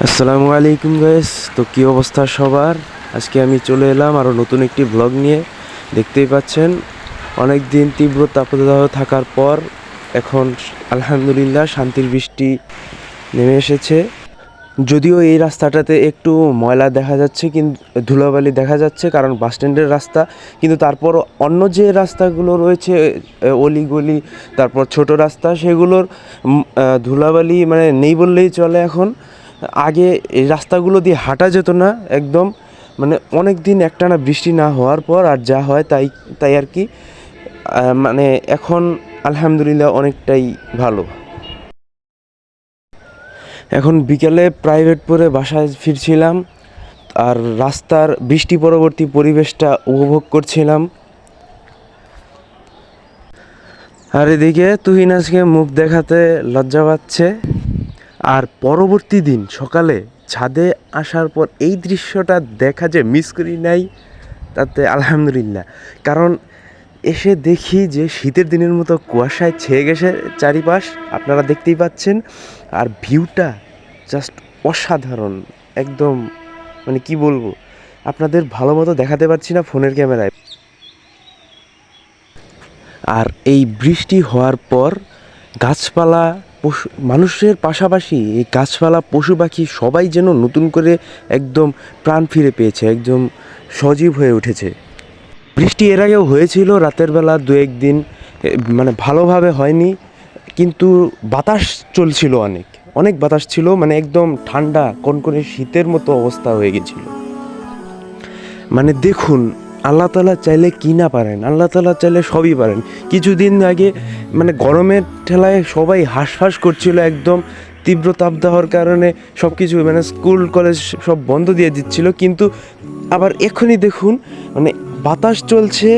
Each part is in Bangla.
আসসালামু আলাইকুম গাইস। তো কী অবস্থা সবার? আজকে আমি চলে এলাম আরও নতুন একটি ব্লগ নিয়ে। দেখতেই পাচ্ছেন অনেক দিন তীব্র তাপদাহ থাকার পর এখন আলহামদুলিল্লাহ শান্তির বৃষ্টি নেমে এসেছে। যদিও এই রাস্তাটাতে একটু ময়লা দেখা যাচ্ছে, কিন্তু ধুলাবালি দেখা যাচ্ছে, কারণ বাস স্ট্যান্ডের রাস্তা। কিন্তু তারপর অন্য যে রাস্তাগুলো রয়েছে, অলিগলি, তারপর ছোট রাস্তা, সেগুলোর ধুলাবালি মানে নেই বললেই চলে এখন। আগে এই রাস্তাগুলো দিয়ে হাঁটা যেত না একদম, মানে অনেক দিন একটানা বৃষ্টি না হওয়ার পর আর যা হয় তাই তাই আর কি। মানে এখন আলহামদুলিল্লাহ অনেকটাই ভালো। এখন বিকেলে প্রাইভেট পড়ে বাসায় ফিরছিলাম, আর রাস্তার বৃষ্টি পরবর্তী পরিবেশটা উপভোগ করছিলাম। আর এদিকে তুহিন আজকে মুখ দেখাতে লজ্জা পাচ্ছে। আর পরবর্তী দিন সকালে ছাদে আসার পর এই দৃশ্যটা দেখা যে মিস করি নাই, তাতে আলহামদুলিল্লাহ। কারণ এসে দেখি যে শীতের দিনের মতো কুয়াশায় ছেয়ে গেছে চারিপাশ, আপনারা দেখতেই পাচ্ছেন। আর ভিউটা জাস্ট অসাধারণ একদম, মানে কি বলবো, আপনাদের ভালো মতো দেখাতে পারছি না ফোনের ক্যামেরায়। আর এই বৃষ্টি হওয়ার পর গাছপালা, পশু, মানুষের পাশাপাশি এই গাছপালা, পশু পাখি সবাই যেন নতুন করে একদম প্রাণ ফিরে পেয়েছে, একদম সজীব হয়ে উঠেছে। বৃষ্টি এর আগেও হয়েছিল রাতের বেলা দু একদিন, মানে ভালোভাবে হয়নি, কিন্তু বাতাস চলছিল, অনেক অনেক বাতাস ছিল, মানে একদম ঠান্ডা কনকনে শীতের মতো অবস্থা হয়ে গেছিল। মানে দেখুন, আল্লাহ তাআলা চাইলে কি না পারেন, আল্লাহ তাআলা চাইলে সবই পারেন। কিছুদিন আগে মানে গরমের ঠেলায় সবাই হাঁসফাঁস করছিল, একদম তীব্র তাপদাহর কারণে সব কিছু, মানে স্কুল কলেজ সব বন্ধ দিয়ে দিচ্ছিল। কিন্তু আবার এখনই দেখুন, মানে বাতাস চলছে,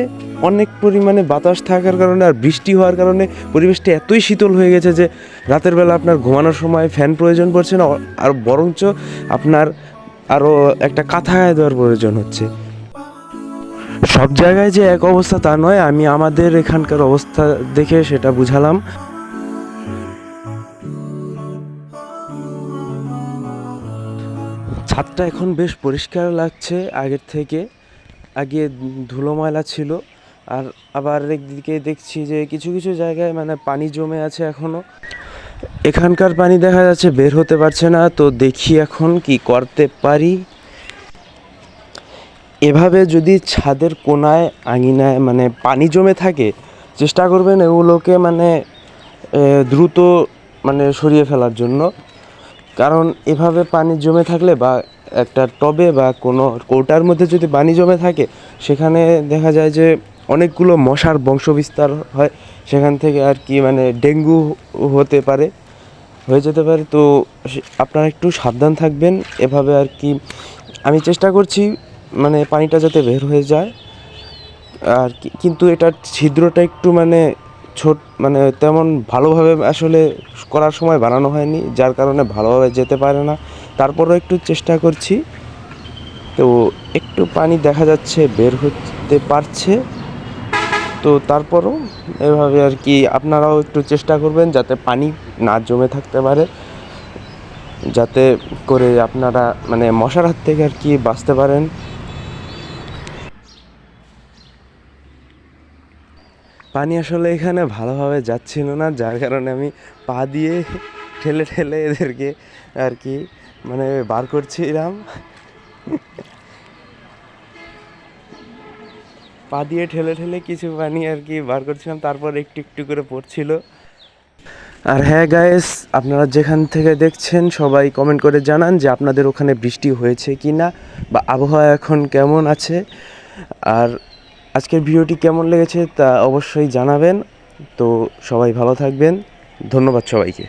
অনেক পরিমাণে বাতাস থাকার কারণে আর বৃষ্টি হওয়ার কারণে পরিবেশটা এতই শীতল হয়ে গেছে যে রাতের বেলা আপনার ঘুমানোর সময় ফ্যান প্রয়োজন পড়ছে না, আর বরঞ্চ আপনার আরও একটা কাঁথা গায়ে দেওয়ার প্রয়োজন হচ্ছে। সব জায়গায় যে এক অবস্থা তা নয়, আমি আমাদের এখানকার অবস্থা দেখে সেটা বুঝালাম। ছাদটা এখন বেশ পরিষ্কার লাগছে আগের থেকে। আগে ধুলো ময়লা ছিল, আর আবার একদিকে দেখছি যে কিছু কিছু জায়গায় মানে পানি জমে আছে এখনও। এখানকার পানি দেখা যাচ্ছে বের হতে পারছে না, তো দেখি এখন কি করতে পারি। এভাবে যদি ছাদের কোনায়, আঙিনায় মানে পানি জমে থাকে, চেষ্টা করবেন এগুলোকে মানে দ্রুত মানে সরিয়ে ফেলার জন্য। কারণ এভাবে পানি জমে থাকলে বা একটা টবে বা কোনো কৌটার মধ্যে যদি পানি জমে থাকে, সেখানে দেখা যায় যে অনেকগুলো মশার বংশবিস্তার হয়, সেখান থেকে আর কি মানে ডেঙ্গু হতে পারে, হয়ে যেতে পারে। তো আপনারা একটু সাবধান থাকবেন এভাবে আর কি। আমি চেষ্টা করছি মানে পানিটা যাতে বের হয়ে যায়, আর কিন্তু এটার ছিদ্রটা একটু মানে মানে তেমন ভালোভাবে আসলে করার সময় বানানো হয়নি, যার কারণে ভালোভাবে যেতে পারে না। তারপরও একটু চেষ্টা করছি, তো একটু পানি দেখা যাচ্ছে বের হতে পারছে। তো তারপরও এভাবে আর কি আপনারাও একটু চেষ্টা করবেন যাতে পানি না জমে থাকতে পারে, যাতে করে আপনারা মানে মশার হাত থেকে আর কি বাঁচতে পারেন। পানি আসলে এখানে ভালোভাবে যাচ্ছিল না, যার কারণে আমি পা দিয়ে ঠেলে ঠেলে এদেরকে আর কি মানে বার করছিলাম। পা দিয়ে ঠেলে ঠেলে কিছু পানি আর কি বার করছিলাম, তারপর একটু একটু করে পড়ছিল। আর হ্যাঁ গাইস, আপনারা যেখান থেকে দেখছেন সবাই কমেন্ট করে জানান যে আপনাদের ওখানে বৃষ্টি হয়েছে কি না, বা আবহাওয়া এখন কেমন আছে। আর আজকের ভিডিওটি কেমন লেগেছে তা অবশ্যই জানাবেন। তো সবাই ভালো থাকবেন, ধন্যবাদ সবাইকে।